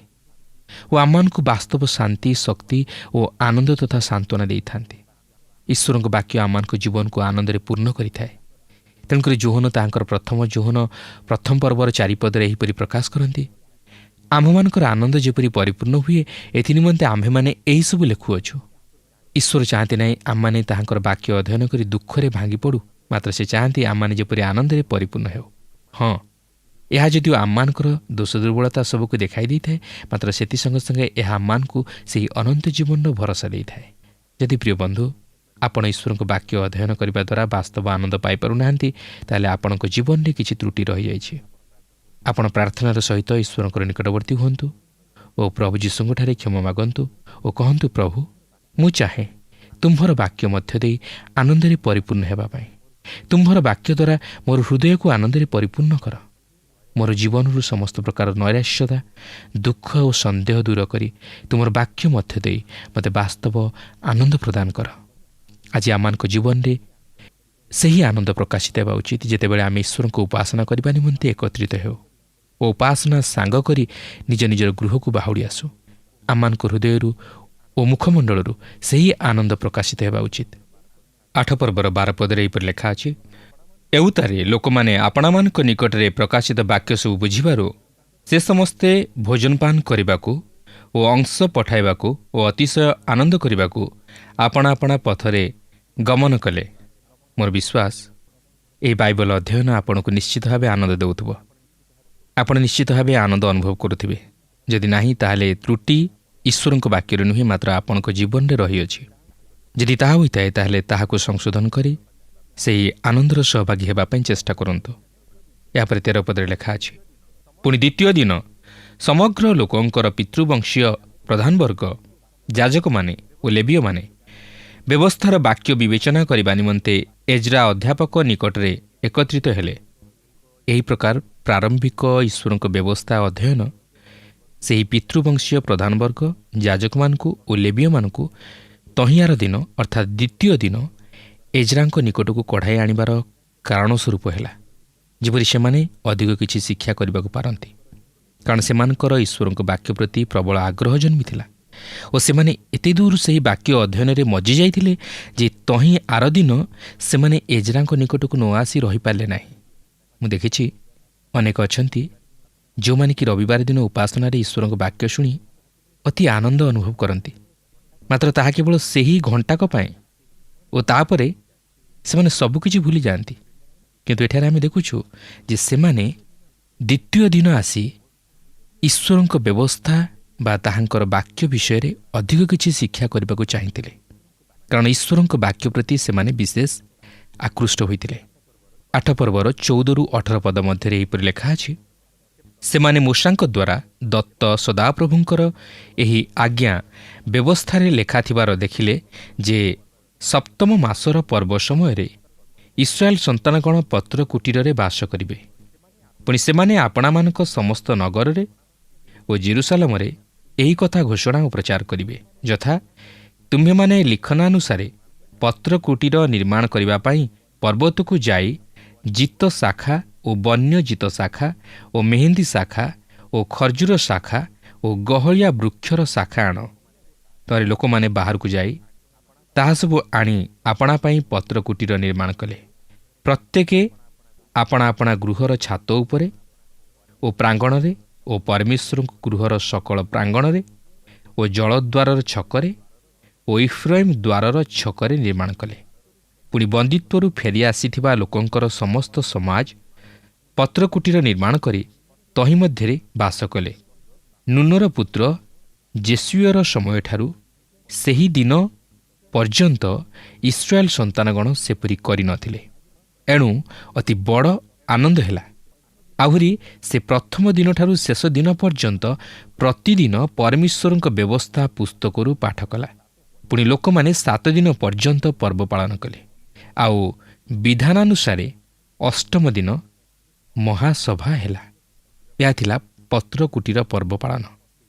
ଓ ଆମମାନଙ୍କୁ ବାସ୍ତବ ଶାନ୍ତି, ଶକ୍ତି ଓ ଆନନ୍ଦ ତଥା ସାନ୍ତ୍ୱନା ଦେଇଥାନ୍ତି। ଈଶ୍ୱରଙ୍କ ବାକ୍ୟ ଆମମାନଙ୍କ ଜୀବନକୁ ଆନନ୍ଦରେ ପୂର୍ଣ୍ଣ କରିଥାଏ। ତେଣୁକରି ଯୋହନ ତାହାଙ୍କର ପ୍ରଥମ ପର୍ବର 4 ଏହିପରି ପ୍ରକାଶ କରନ୍ତି, ଆମ୍ଭମାନଙ୍କର ଆନନ୍ଦ ଯେପରି ପରିପୂର୍ଣ୍ଣ ହୁଏ, ଏଥି ନିମନ୍ତେ ଆମ୍ଭେମାନେ ଏହିସବୁ ଲେଖୁଅଛୁ। ଈଶ୍ୱର ଚାହାନ୍ତି ନାହିଁ ଆମମାନେ ତାହାଙ୍କର ବାକ୍ୟ ଅଧ୍ୟୟନ କରି ଦୁଃଖରେ ଭାଙ୍ଗି ପଡ଼ୁ, ମାତ୍ର ସେ ଚାହାନ୍ତି ଆମମାନେ ଯେପରି ଆନନ୍ଦରେ ପରିପୂର୍ଣ୍ଣ ହେଉ। ହଁ, ଏହା ଯଦିଓ ଆମମାନଙ୍କର ଦୋଷ ଦୁର୍ବଳତା ସବୁକୁ ଦେଖାଇ ଦେଇଥାଏ, ମାତ୍ର ସେଥି ସଙ୍ଗେ ସଙ୍ଗେ ଏହା ଆମମାନଙ୍କୁ ସେହି ଅନନ୍ତ ଜୀବନର ଭରସା ଦେଇଥାଏ। ଯଦି ପ୍ରିୟ ବନ୍ଧୁ ଆପଣ ଈଶ୍ୱରଙ୍କ ବାକ୍ୟ ଅଧ୍ୟୟନ କରିବା ଦ୍ୱାରା ବାସ୍ତବ ଆନନ୍ଦ ପାଇପାରୁନାହାନ୍ତି, ତାହେଲେ ଆପଣଙ୍କ ଜୀବନରେ କିଛି ତ୍ରୁଟି ରହିଯାଇଛି। ଆପଣ ପ୍ରାର୍ଥନାର ସହିତ ଈଶ୍ୱରଙ୍କର ନିକଟବର୍ତ୍ତୀ ହୁଅନ୍ତୁ ଓ ପ୍ରଭୁ ଯୀଶୁଙ୍କଠାରେ କ୍ଷମା ମାଗନ୍ତୁ ଓ କହନ୍ତୁ, ପ୍ରଭୁ, ମୁଁ ଚାହେଁ ତୁମ୍ଭର ବାକ୍ୟ ମଧ୍ୟ ଦେଇ ଆନନ୍ଦରେ ପରିପୂର୍ଣ୍ଣ ହେବା ପାଇଁ। ତୁମ୍ଭର ବାକ୍ୟ ଦ୍ୱାରା ମୋର ହୃଦୟକୁ ଆନନ୍ଦରେ ପରିପୂର୍ଣ୍ଣ କର। ମୋର ଜୀବନରୁ ସମସ୍ତ ପ୍ରକାର ନୈରାଶ୍ୟତା, ଦୁଃଖ ଓ ସନ୍ଦେହ ଦୂର କରି ତୁମର ବାକ୍ୟ ମଧ୍ୟ ଦେଇ ମୋତେ ବାସ୍ତବ ଆନନ୍ଦ ପ୍ରଦାନ କର। ଆଜି ଆମମାନଙ୍କ ଜୀବନରେ ସେହି ଆନନ୍ଦ ପ୍ରକାଶିତ ହେବା ଉଚିତ ଯେତେବେଳେ ଆମେ ଈଶ୍ୱରଙ୍କୁ ଉପାସନା କରିବା ନିମନ୍ତେ ଏକତ୍ରିତ ହେଉ ଓ ଉପାସନା ସାଙ୍ଗ କରି ନିଜ ନିଜର ଗୃହକୁ ବାହୁଡ଼ି ଆସୁ। ଆମମାନଙ୍କ ହୃଦୟରୁ ଓ ମୁଖମଣ୍ଡଳରୁ ସେହି ଆନନ୍ଦ ପ୍ରକାଶିତ ହେବା ଉଚିତ। 8 ପର୍ବର 12 ଏହିପରି ଲେଖା ଅଛି, ଏଉତାରେ ଲୋକମାନେ ଆପଣମାନଙ୍କ ନିକଟରେ ପ୍ରକାଶିତ ବାକ୍ୟ ସବୁ ବୁଝିବାରୁ ସେ ସମସ୍ତେ ଭୋଜନପାନ କରିବାକୁ ଓ ଅଂଶ ପଠାଇବାକୁ ଓ ଅତିଶୟ ଆନନ୍ଦ କରିବାକୁ ଆପଣା ଆପଣା ପଥରେ ଗମନ କଲେ। ମୋର ବିଶ୍ୱାସ ଏହି ବାଇବଲ ଅଧ୍ୟୟନ ଆପଣଙ୍କୁ ନିଶ୍ଚିତ ଭାବେ ଆନନ୍ଦ ଦେଉଥିବ। ଆପଣ ନିଶ୍ଚିତ ଭାବେ ଆନନ୍ଦ ଅନୁଭବ କରୁଥିବେ। ଯଦି ନାହିଁ, ତାହେଲେ ତ୍ରୁଟି ଈଶ୍ୱରଙ୍କ ବାକ୍ୟରେ ନୁହେଁ, ମାତ୍ର ଆପଣଙ୍କ ଜୀବନରେ ରହିଅଛି। ଯଦି ତାହା ହୋଇଥାଏ, ତାହେଲେ ତାହାକୁ ସଂଶୋଧନ କରି ସେହି ଆନନ୍ଦର ସହଭାଗୀ ହେବା ପାଇଁ ଚେଷ୍ଟା କରନ୍ତୁ। ଏହାପରେ 13 ଲେଖା ଅଛି, ପୁଣି ଦ୍ୱିତୀୟ ଦିନ ସମଗ୍ର ଲୋକଙ୍କର ପିତୃବଂଶୀୟ ପ୍ରଧାନବର୍ଗ, ଯାଜକମାନେ ଓ ଲେବୀୟମାନେ ବ୍ୟବସ୍ଥାର ବାକ୍ୟ ବିବେଚନା କରିବା ନିମନ୍ତେ ଏଜ୍ରା ଅଧ୍ୟାପକ ନିକଟରେ ଏକତ୍ରିତ ହେଲେ। ଏହି ପ୍ରକାର ପ୍ରାରମ୍ଭିକ ଈଶ୍ୱରଙ୍କ ବ୍ୟବସ୍ଥା ଅଧ୍ୟୟନ ସେହି ପିତୃବଂଶୀୟ ପ୍ରଧାନବର୍ଗ, ଯାଜକମାନଙ୍କୁ ଓ ଲେବୀୟମାନଙ୍କୁ ତହିଁଆର ଦିନ ଅର୍ଥାତ୍ ଦ୍ୱିତୀୟ ଦିନ ଏଜ୍ରାଙ୍କ ନିକଟକୁ କଢ଼ାଇ ଆଣିବାର କାରଣ ସ୍ୱରୂପ ହେଲା, ଯେପରି ସେମାନେ ଅଧିକ କିଛି ଶିକ୍ଷା କରିବାକୁ ପାରନ୍ତି। କାରଣ ସେମାନଙ୍କର ଈଶ୍ୱରଙ୍କ ବାକ୍ୟ ପ୍ରତି ପ୍ରବଳ ଆଗ୍ରହ ଜନ୍ମିଥିଲା ଓ ସେମାନେ ଏତେ ଦୂର ସେହି ବାକ୍ୟ ଅଧ୍ୟୟନରେ ମଜି ଯାଇଥିଲେ ଯେ ତହିଁ ଆର ଦିନ ସେମାନେ ଏଜ୍ରାଙ୍କ ନିକଟକୁ ନ ଆସି ରହିପାରିଲେ ନାହିଁ। ମୁଁ ଦେଖିଛି ଅନେକ ଅଛନ୍ତି ଯେଉଁମାନେ କି ରବିବାର ଦିନ ଉପାସନାରେ ଈଶ୍ୱରଙ୍କ ବାକ୍ୟ ଶୁଣି ଅତି ଆନନ୍ଦ ଅନୁଭବ କରନ୍ତି, ମାତ୍ର ତାହା କେବଳ ସେହି ଘଣ୍ଟାକ ପାଇଁ ଓ ତାପରେ ସେମାନେ ସବୁକିଛି ଭୁଲି ଯାଆନ୍ତି। କିନ୍ତୁ ଏଠାରେ ଆମେ ଦେଖୁଛୁ ଯେ ସେମାନେ ଦ୍ୱିତୀୟ ଦିନ ଆସି ଈଶ୍ୱରଙ୍କ ବ୍ୟବସ୍ଥା ବା ତାହାଙ୍କର ବାକ୍ୟ ବିଷୟରେ ଅଧିକ କିଛି ଶିକ୍ଷା କରିବାକୁ ଚାହିଁଥିଲେ, କାରଣ ଈଶ୍ୱରଙ୍କ ବାକ୍ୟ ପ୍ରତି ସେମାନେ ବିଶେଷ ଆକୃଷ୍ଟ ହୋଇଥିଲେ। 8 ପର୍ବର 14-18 ପଦ ମଧ୍ୟରେ ଏହିପରି ଲେଖା ଅଛି, ସେମାନେ ମୂଷାଙ୍କ ଦ୍ୱାରା ଦତ୍ତ ସଦାପ୍ରଭୁଙ୍କର ଏହି ଆଜ୍ଞା ବ୍ୟବସ୍ଥାରେ ଲେଖାଥିବାର ଦେଖିଲେ ଯେ ସପ୍ତମ ମାସର ପର୍ବ ସମୟରେ ଇସ୍ରାଏଲ ସନ୍ତାନଗଣ ପତ୍ର କୁଟୀରରେ ବାସ କରିବେ। ପୁଣି ସେମାନେ ଆପଣାମାନଙ୍କ ସମସ୍ତ ନଗରରେ ଓ ଜେରୁସାଲେମରେ ଏହି କଥା ଘୋଷଣା ଓ ପ୍ରଚାର କରିବେ, ଯଥା ତୁମ୍ଭେମାନେ ଲିଖନାନୁସାରେ ପତ୍ରକୁଟୀର ନିର୍ମାଣ କରିବା ପାଇଁ ପର୍ବତକୁ ଯାଇ ଜିତ ଶାଖା ଓ ବନ୍ୟ ଜିତ ଶାଖା ଓ ମେହେନ୍ଦୀ ଶାଖା ଓ ଖର୍ଜୁର ଶାଖା ଓ ଗହଳିଆ ବୃକ୍ଷର ଶାଖା ଆଣ। ତରେ ଲୋକମାନେ ବାହାରକୁ ଯାଇ ତାହା ସବୁ ଆଣି ଆପଣା ପାଇଁ ପତ୍ରକୁଟୀର ନିର୍ମାଣ କଲେ। ପ୍ରତ୍ୟେକେ ଆପଣା ଆପଣା ଗୃହର ଛାତ ଉପରେ ଓ ପ୍ରାଙ୍ଗଣରେ ଓ ପରମେଶ୍ୱରଙ୍କ ଗୃହର ସକଳ ପ୍ରାଙ୍ଗଣରେ ଓ ଜଳଦ୍ୱାରର ଛକରେ ଓ ଇଫ୍ରାଇମ୍ ଦ୍ୱାରର ଛକରେ ନିର୍ମାଣ କଲେ। ପୁଣି ବନ୍ଦିତ୍ୱରୁ ଫେରି ଆସିଥିବା ଲୋକଙ୍କର ସମସ୍ତ ସମାଜ ପତ୍ରକୁଟୀର ନିର୍ମାଣ କରି ତହିଁ ମଧ୍ୟରେ ବାସ କଲେ। ନୁନର ପୁତ୍ର ଜେସୁୟର ସମୟଠାରୁ ସେହି ଦିନ ପର୍ଯ୍ୟନ୍ତ ଇସ୍ରାଏଲ ସନ୍ତାନଗଣ ସେପରି କରିନଥିଲେ। ଏଣୁ ଅତି ବଡ଼ ଆନନ୍ଦ ହେଲା। ଆହୁରି ସେ ପ୍ରଥମ ଦିନଠାରୁ ଶେଷ ଦିନ ପର୍ଯ୍ୟନ୍ତ ପ୍ରତିଦିନ ପରମେଶ୍ୱରଙ୍କ ବ୍ୟବସ୍ଥା ପୁସ୍ତକରୁ ପାଠ କଲା। ପୁଣି ଲୋକମାନେ 7 ଦିନ ପର୍ଯ୍ୟନ୍ତ ପର୍ବ ପାଳନ କଲେ। ଆଉ ବିଧାନାନୁସାରେ ଅଷ୍ଟମ ଦିନ ମହାସଭା ହେଲା। ଏହା ଥିଲା ପତ୍ରକୁଟୀର ପର୍ବ ପାଳନ।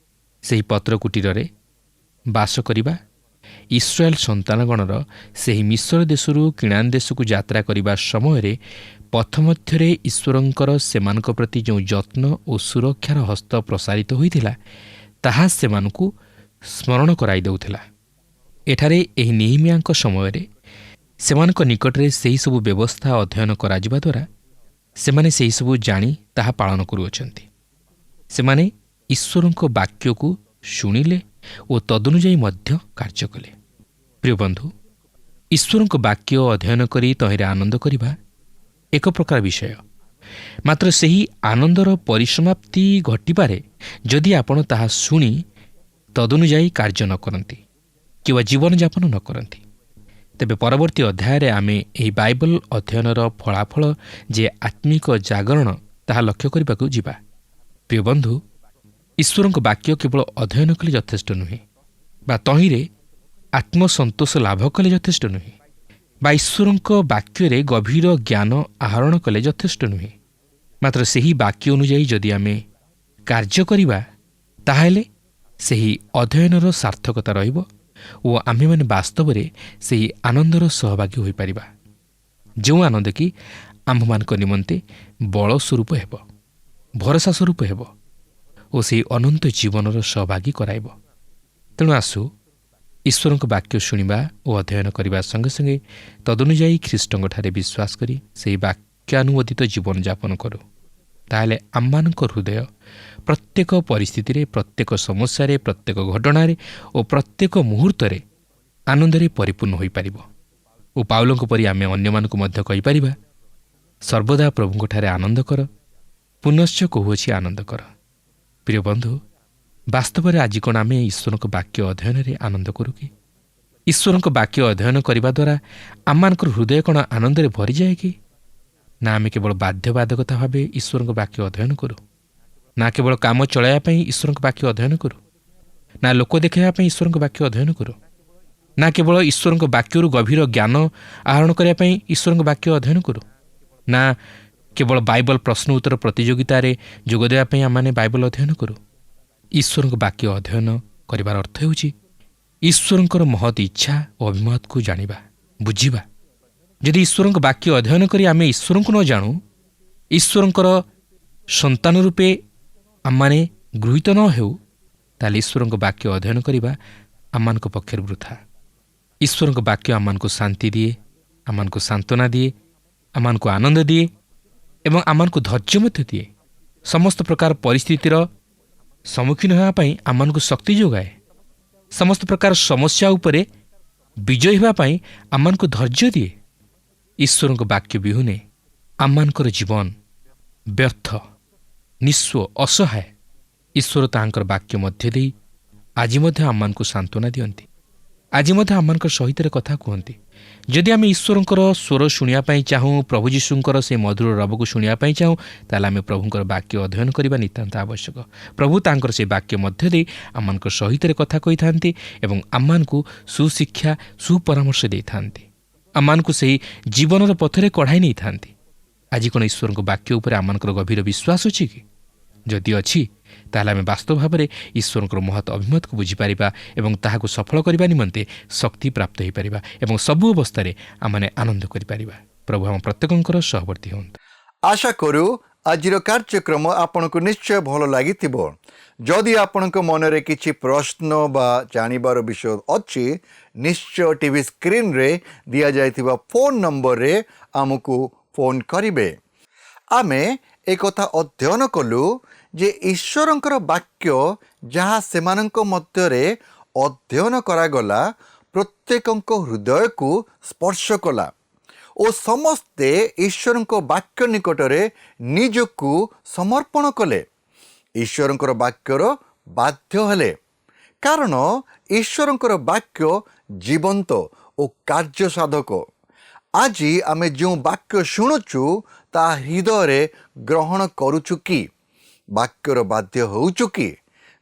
ସେହି ପତ୍ରକୁଟୀରରେ ବାସ କରିବା ଇସ୍ରାଏଲ ସନ୍ତାନଗଣର ସେହି ମିଶ୍ର ଦେଶରୁ କିଣାନ ଦେଶକୁ ଯାତ୍ରା କରିବା ସମୟରେ ପଥ ମଧ୍ୟରେ ଈଶ୍ୱରଙ୍କର ସେମାନଙ୍କ ପ୍ରତି ଯେଉଁ ଯତ୍ନ ଓ ସୁରକ୍ଷାର ହସ୍ତ ପ୍ରସାରିତ ହୋଇଥିଲା ତାହା ସେମାନଙ୍କୁ ସ୍ମରଣ କରାଇ ଦେଉଥିଲା। ଏଠାରେ ଏହି ନେହେମିୟାଙ୍କ ସମୟରେ ସେମାନଙ୍କ ନିକଟରେ ସେହିସବୁ ବ୍ୟବସ୍ଥା ଅଧ୍ୟୟନ କରାଯିବା ଦ୍ୱାରା ସେମାନେ ସେହିସବୁ ଜାଣି ତାହା ପାଳନ କରୁଅଛନ୍ତି। ସେମାନେ ଈଶ୍ୱରଙ୍କ ବାକ୍ୟକୁ ଶୁଣିଲେ ଓ ତଦନୁଯାୟୀ ମଧ୍ୟ କାର୍ଯ୍ୟ କଲେ। ପ୍ରିୟ ବନ୍ଧୁ, ଈଶ୍ୱରଙ୍କ ବାକ୍ୟ ଅଧ୍ୟୟନ କରି ତହିଁରେ ଆନନ୍ଦ କରିବା ଏକ ପ୍ରକାର ବିଷୟ। ମାତ୍ର ସେହି ଆନନ୍ଦର ପରିସମାପ୍ତି ଘଟିପାରେ ଯଦି ଆପଣ ତାହା ଶୁଣି ତଦନୁଯାୟୀ କାର୍ଯ୍ୟ ନ କରନ୍ତି କିମ୍ବା ଜୀବନଯାପନ ନ କରନ୍ତି। ତେବେ ପରବର୍ତ୍ତୀ ଅଧ୍ୟାୟରେ ଆମେ ଏହି ବାଇବଲ ଅଧ୍ୟୟନର ଫଳାଫଳ ଯେ ଆତ୍ମିକ ଜାଗରଣ ତାହା ଲକ୍ଷ୍ୟ କରିବାକୁ ଯିବା। ପ୍ରିୟ ବନ୍ଧୁ, ଈଶ୍ୱରଙ୍କ ବାକ୍ୟ କେବଳ ଅଧ୍ୟୟନ କଲେ ଯଥେଷ୍ଟ ନୁହେଁ, ବା ତହିଁରେ ଆତ୍ମସନ୍ତୋଷ ଲାଭ କଲେ ଯଥେଷ୍ଟ ନୁହେଁ, ବା ଈଶ୍ୱରଙ୍କ ବାକ୍ୟରେ ଗଭୀର ଜ୍ଞାନ ଆହରଣ କଲେ ଯଥେଷ୍ଟ ନୁହେଁ। ମାତ୍ର ସେହି ବାକ୍ୟ ଅନୁଯାୟୀ ଯଦି ଆମେ କାର୍ଯ୍ୟ କରିବା ତାହେଲେ ସେହି ଅଧ୍ୟୟନର ସାର୍ଥକତା ରହିବ ଓ ଆମ୍ଭେମାନେ ବାସ୍ତବରେ ସେହି ଆନନ୍ଦର ସହଭାଗୀ ହୋଇପାରିବା, ଯେଉଁ ଆନନ୍ଦ କି ଆମ୍ଭମାନଙ୍କ ନିମନ୍ତେ ବଳ ସ୍ୱରୂପ ହେବ, ଭରସା ସ୍ୱରୂପ ହେବ ଓ ସେହି ଅନନ୍ତ ଜୀବନର ସହଭାଗୀ କରାଇବ। ତେଣୁ ଆସୁ ଈଶ୍ୱରଙ୍କ ବାକ୍ୟ ଶୁଣିବା ଓ ଅଧ୍ୟୟନ କରିବା ସଙ୍ଗେ ସଙ୍ଗେ ତଦନୁଯାୟୀ ଖ୍ରୀଷ୍ଟଙ୍କଠାରେ ବିଶ୍ୱାସ କରି ସେହି ବାକ୍ୟାନୁମୋଦିତ ଜୀବନଯାପନ କରୁ। ତାହେଲେ ଆମମାନଙ୍କ ହୃଦୟ ପ୍ରତ୍ୟେକ ପରିସ୍ଥିତିରେ, ପ୍ରତ୍ୟେକ ସମସ୍ୟାରେ, ପ୍ରତ୍ୟେକ ଘଟଣାରେ ଓ ପ୍ରତ୍ୟେକ ମୁହୂର୍ତ୍ତରେ ଆନନ୍ଦରେ ପରିପୂର୍ଣ୍ଣ ହୋଇପାରିବ ଓ ପାଉଲଙ୍କ ପରି ଆମେ ଅନ୍ୟମାନଙ୍କୁ ମଧ୍ୟ କହିପାରିବା, ସର୍ବଦା ପ୍ରଭୁଙ୍କଠାରେ ଆନନ୍ଦ କର, ପୁନଶ୍ଚ କହୁଅଛି ଆନନ୍ଦ କର। ପ୍ରିୟ ବନ୍ଧୁ, ବାସ୍ତବରେ ଆଜି କ'ଣ ଆମେ ଈଶ୍ୱରଙ୍କ ବାକ୍ୟ ଅଧ୍ୟୟନରେ ଆନନ୍ଦ କରୁ କି? ଈଶ୍ୱରଙ୍କ ବାକ୍ୟ ଅଧ୍ୟୟନ କରିବା ଦ୍ୱାରା ଆମମାନଙ୍କର ହୃଦୟ କ'ଣ ଆନନ୍ଦରେ ଭରିଯାଏ କି? ନା ଆମେ କେବଳ ବାଧ୍ୟବାଧକତା ଭାବେ ଈଶ୍ୱରଙ୍କ ବାକ୍ୟ ଅଧ୍ୟୟନ କରୁ? ନା କେବଳ କାମ ଚଳାଇବା ପାଇଁ ଈଶ୍ୱରଙ୍କ ବାକ୍ୟ ଅଧ୍ୟୟନ କରୁ? ନା ଲୋକ ଦେଖାଇବା ପାଇଁ ଈଶ୍ୱରଙ୍କ ବାକ୍ୟ ଅଧ୍ୟୟନ କରୁ? ନା କେବଳ ଈଶ୍ୱରଙ୍କ ବାକ୍ୟରୁ ଗଭୀର ଜ୍ଞାନ ଆହରଣ କରିବା ପାଇଁ ଈଶ୍ୱରଙ୍କ ବାକ୍ୟ ଅଧ୍ୟୟନ କରୁ? ନା କେବଳ ବାଇବଲ ପ୍ରଶ୍ନ ଉତ୍ତର ପ୍ରତିଯୋଗିତାରେ ଯୋଗ ଦେବା ପାଇଁ ଆମମାନେ ବାଇବଲ ଅଧ୍ୟୟନ କରୁ? ଈଶ୍ୱରଙ୍କ ବାକ୍ୟ ଅଧ୍ୟୟନ କରିବାର ଅର୍ଥ ହେଉଛି ଈଶ୍ୱରଙ୍କର ମହତ୍ ଇଚ୍ଛା ଓ ଅଭିମତକୁ ଜାଣିବା, ବୁଝିବା। ଯଦି ଈଶ୍ୱରଙ୍କ ବାକ୍ୟ ଅଧ୍ୟୟନ କରି ଆମେ ଈଶ୍ୱରଙ୍କୁ ନ ଜାଣୁ, ଈଶ୍ୱରଙ୍କର ସନ୍ତାନ ରୂପେ ଆମମାନେ ଗୃହୀତ ନ ହେଉ, ତାହେଲେ ଈଶ୍ୱରଙ୍କ ବାକ୍ୟ ଅଧ୍ୟୟନ କରିବା ଆମମାନଙ୍କ ପକ୍ଷରେ ବୃଥା। ଈଶ୍ୱରଙ୍କ ବାକ୍ୟ ଆମମାନଙ୍କୁ ଶାନ୍ତି ଦିଏ, ଆମମାନଙ୍କୁ ସାନ୍ତ୍ୱନା ଦିଏ, ଆମମାନଙ୍କୁ ଆନନ୍ଦ ଦିଏ ଏବଂ ଆମମାନଙ୍କୁ ଧୈର୍ଯ୍ୟ ମଧ୍ୟ ଦିଏ। ସମସ୍ତ ପ୍ରକାର ପରିସ୍ଥିତିର ସମ୍ମୁଖୀନ ହେବା ପାଇଁ ଆମମାନଙ୍କୁ ଶକ୍ତି ଯୋଗାଏ। ସମସ୍ତ ପ୍ରକାର ସମସ୍ୟା ଉପରେ ବିଜୟ ହେବା ପାଇଁ ଆମମାନଙ୍କୁ ଧୈର୍ଯ୍ୟ ଦିଏ। ଈଶ୍ୱରଙ୍କ ବାକ୍ୟ ବିହୁନେ ଆମମାନଙ୍କର ଜୀବନ ବ୍ୟର୍ଥ, ନିଃସ୍ୱ, ଅସହାୟ। ଈଶ୍ୱର ତାହାଙ୍କର ବାକ୍ୟ ମଧ୍ୟ ଦେଇ ଆଜି ମଧ୍ୟ ଆମମାନଙ୍କୁ ସାନ୍ତ୍ୱନା ଦିଅନ୍ତି, ଆଜି ମଧ୍ୟ ଆମମାନଙ୍କର ସହିତ କଥା କୁହନ୍ତି। ଯଦି ଆମେ ଈଶ୍ୱରଙ୍କର ସ୍ୱର ଶୁଣିବା ପାଇଁ ଚାହୁଁ, ପ୍ରଭୁ ଯୀଶୁଙ୍କର ସେ ମଧୁର ରବକୁ ଶୁଣିବା ପାଇଁ ଚାହୁଁ, ତାହେଲେ ଆମେ ପ୍ରଭୁଙ୍କର ବାକ୍ୟ ଅଧ୍ୟୟନ କରିବା ନିତାନ୍ତ ଆବଶ୍ୟକ। ପ୍ରଭୁ ତାଙ୍କର ସେ ବାକ୍ୟ ମଧ୍ୟ ଦେଇ ଆମମାନଙ୍କ ସହିତ କଥା କହିଥାନ୍ତି ଏବଂ ଆମମାନଙ୍କୁ ସୁଶିକ୍ଷା, ସୁପରାମର୍ଶ ଦେଇଥାନ୍ତି, ଆମମାନଙ୍କୁ ସେହି ଜୀବନର ପଥରେ କଢ଼ାଇ ନେଇଥାନ୍ତି। ଆଜି କ'ଣ ଈଶ୍ୱରଙ୍କ ବାକ୍ୟ ଉପରେ ଆମମାନଙ୍କର ଗଭୀର ବିଶ୍ୱାସ ଅଛି କି? ଯଦି ଅଛି, ତାହେଲେ ଆମେ ବାସ୍ତବ ଭାବରେ ଈଶ୍ୱରଙ୍କର ମହତ୍ ଅଭିମତକୁ ବୁଝିପାରିବା ଏବଂ ତାହାକୁ ସଫଳ କରିବା ନିମନ୍ତେ ଶକ୍ତି ପ୍ରାପ୍ତ ହୋଇପାରିବା ଏବଂ ସବୁ ଅବସ୍ଥାରେ ଆମମାନେ ଆନନ୍ଦ କରିପାରିବା। ପ୍ରଭୁ ଆମ ପ୍ରତ୍ୟେକଙ୍କର ସହବର୍ତ୍ତୀ ହୁଅନ୍ତୁ। ଆଶା କରୁ ଆଜିର କାର୍ଯ୍ୟକ୍ରମ ଆପଣଙ୍କୁ ନିଶ୍ଚୟ ଭଲ ଲାଗିଥିବ। ଯଦି ଆପଣଙ୍କ ମନରେ କିଛି ପ୍ରଶ୍ନ ବା ଜାଣିବାର ବିଷୟ ଅଛି, ନିଶ୍ଚୟ ଟିଭି ସ୍କ୍ରିନ୍ରେ ଦିଆଯାଇଥିବା ଫୋନ୍ ନମ୍ବରରେ ଆମକୁ ଫୋନ୍ କରିବେ। ଆମେ ଏକଥା ଅଧ୍ୟୟନ କଲୁ ଯେ ଈଶ୍ୱରଙ୍କର ବାକ୍ୟ ଯାହା ସେମାନଙ୍କ ମଧ୍ୟରେ ଅଧ୍ୟୟନ କରାଗଲା ପ୍ରତ୍ୟେକଙ୍କ ହୃଦୟକୁ ସ୍ପର୍ଶ କଲା ଓ ସମସ୍ତେ ଈଶ୍ୱରଙ୍କ ବାକ୍ୟ ନିକଟରେ ନିଜକୁ ସମର୍ପଣ କଲେ। ଈଶ୍ୱରଙ୍କର ବାକ୍ୟର ବାଧ୍ୟ ହେଲେ, କାରଣ ଈଶ୍ୱରଙ୍କର ବାକ୍ୟ ଜୀବନ୍ତ ଓ କାର୍ଯ୍ୟସାଧକ। ଆଜି ଆମେ ଯେଉଁ ବାକ୍ୟ ଶୁଣୁଛୁ ତାହା ହୃଦୟରେ ଗ୍ରହଣ କରୁଛୁ କି? ବାକ୍ୟର ବାଧ୍ୟ ହେଉଛୁ କି?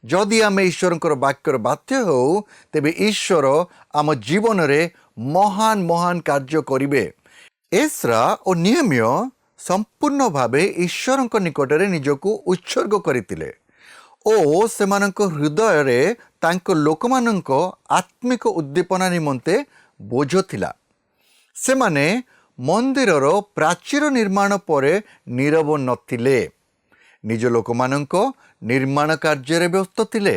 ଯଦି ଆମେ ଈଶ୍ୱରଙ୍କର ବାକ୍ୟର ବାଧ୍ୟ ହେଉ, ତେବେ ଈଶ୍ୱର ଆମ ଜୀବନରେ ମହାନ ମହାନ କାର୍ଯ୍ୟ କରିବେ। ଏସ୍ରା ଓ ନିହେମିୟ ସମ୍ପୂର୍ଣ୍ଣ ଭାବେ ଈଶ୍ୱରଙ୍କ ନିକଟରେ ନିଜକୁ ଉତ୍ସର୍ଗ କରିଥିଲେ ଓ ସେମାନଙ୍କ ହୃଦୟରେ ତାଙ୍କ ଲୋକମାନଙ୍କ ଆତ୍ମିକ ଉଦ୍ଦୀପନା ନିମନ୍ତେ ବୋଝ ଥିଲା। ସେମାନେ ମନ୍ଦିରର ପ୍ରାଚୀର ନିର୍ମାଣ ପରେ ନୀରବ ନଥିଲେ, ନିଜ ଲୋକମାନଙ୍କ ନିର୍ମାଣ କାର୍ଯ୍ୟରେ ବ୍ୟସ୍ତ ଥିଲେ।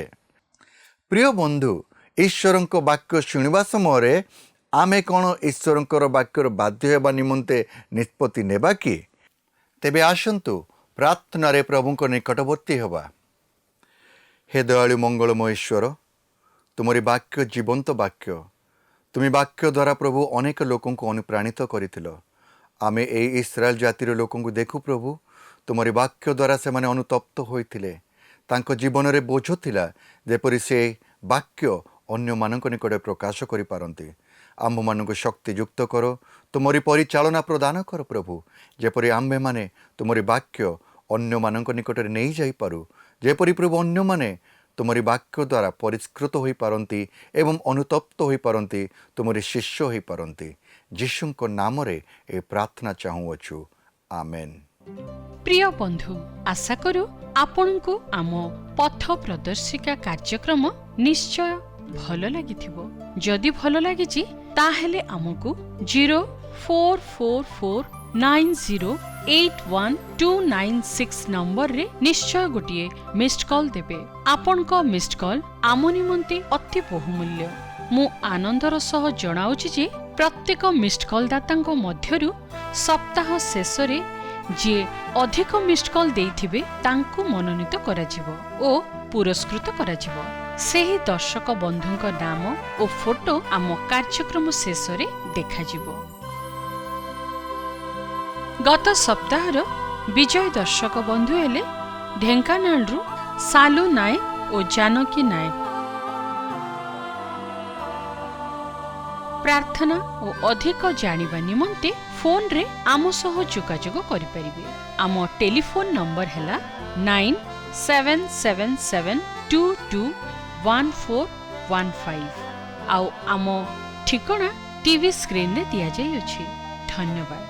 ପ୍ରିୟ ବନ୍ଧୁ, ଈଶ୍ୱରଙ୍କ ବାକ୍ୟ ଶୁଣିବା ସମୟରେ ଆମେ କ'ଣ ଈଶ୍ୱରଙ୍କର ବାକ୍ୟର ବାଧ୍ୟ ହେବା ନିମନ୍ତେ ନିଷ୍ପତ୍ତି ନେବା କି? ତେବେ ଆସନ୍ତୁ ପ୍ରାର୍ଥନାରେ ପ୍ରଭୁଙ୍କ ନିକଟବର୍ତ୍ତୀ ହେବା। ହେ ଦୟାଳୁ ମଙ୍ଗଳମୟ ଈଶ୍ୱର, ତୁମରି ବାକ୍ୟ ଜୀବନ୍ତ ବାକ୍ୟ। ତୁମେ ବାକ୍ୟ ଦ୍ୱାରା ପ୍ରଭୁ ଅନେକ ଲୋକଙ୍କୁ ଅନୁପ୍ରାଣିତ କରିଥିଲ। ଆମେ ଏହି ଇସ୍ରାଏଲ ଜାତିର ଲୋକଙ୍କୁ ଦେଖୁ ପ୍ରଭୁ, ତୁମରି ବାକ୍ୟ ଦ୍ୱାରା ସେମାନେ ଅନୁତପ୍ତ ହୋଇଥିଲେ। ତାଙ୍କ ଜୀବନରେ ବୋଝ ଥିଲା, ଯେପରି ସେ ବାକ୍ୟ ଅନ୍ୟମାନଙ୍କ ନିକଟରେ ପ୍ରକାଶ କରିପାରନ୍ତି। ଆମ୍ଭମାନଙ୍କୁ ଶକ୍ତି ଯୁକ୍ତ କର, ତୁମରି ପରିଚାଳନା ପ୍ରଦାନ କର ପ୍ରଭୁ, ଯେପରି ଆମ୍ଭେମାନେ ତୁମରି ବାକ୍ୟ ଅନ୍ୟମାନଙ୍କ ନିକଟରେ ନେଇଯାଇପାରୁ, ଯେପରି ପ୍ରଭୁ ଅନ୍ୟମାନେ ତୁମରି ବାକ୍ୟ ଦ୍ୱାରା ପରିଷ୍କୃତ ହୋଇପାରନ୍ତି ଏବଂ ଅନୁତପ୍ତ ହୋଇପାରନ୍ତି, ତୁମରି ଶିଷ୍ୟ ହୋଇପାରନ୍ତି। ଯୀଶୁଙ୍କ ନାମରେ ଏ ପ୍ରାର୍ଥନା ଚାହୁଁଅଛୁ, ଆମେନ୍। প্রিয় বন্ধু, আশা করু আপনার আম পথ প্রদর্শিকা কার্যক্রম নিশ্চয় ভাল লাগিথিব। যদি ভাল লাগিছি তাহলে আমকু 044490812996 নম্বরে নিশ্চয় গোটিয়ে মিসড কল দেবে। আপনক মিসড কল আম নিমন্তে অতি বহুমূল্য। মু আনন্দর সহ জনাউছি যে প্রত্যেক মিসড কল দাতাঙ্ক মধ্যরু সপ্তাহ শেষরে যে অধিক মিসড কল দেইথিবে তাঙ্কু মনোনীত কৰাଯିব ও পুরস্কৃত କରାଯିব। ସେହି ଦର୍ଶକ ବନ୍ଧୁଙ୍କ ନାମ ଓ ଫଟୋ ଆମ କାର୍ଯ୍ୟକ୍ରମ ଶେଷରେ ଦେଖାଯିବ। ଗତ ସପ୍ତାହର ବିଜୟ ଦର୍ଶକ ବନ୍ଧୁ ହେଲେ ଢେଙ୍କାନାଳରୁ ସାଲୁ ନାୟକ ଓ ଜାନକୀ ନାୟକ। ପ୍ରାର୍ଥନା ଓ ଅଧିକ ଜାଣିବା ନିମନ୍ତେ ଫୋନରେ ଆମ ସହ ଯୋଗାଯୋଗ କରିପାରିବେ। ଆମ ଟେଲିଫୋନ ନମ୍ବର ହେଲା 9777221415 ଆଉ ଆମ ଠିକଣା ଟିଭି ସ୍କ୍ରିନରେ ଦିଆଯାଇଅଛି। ଧନ୍ୟବାଦ।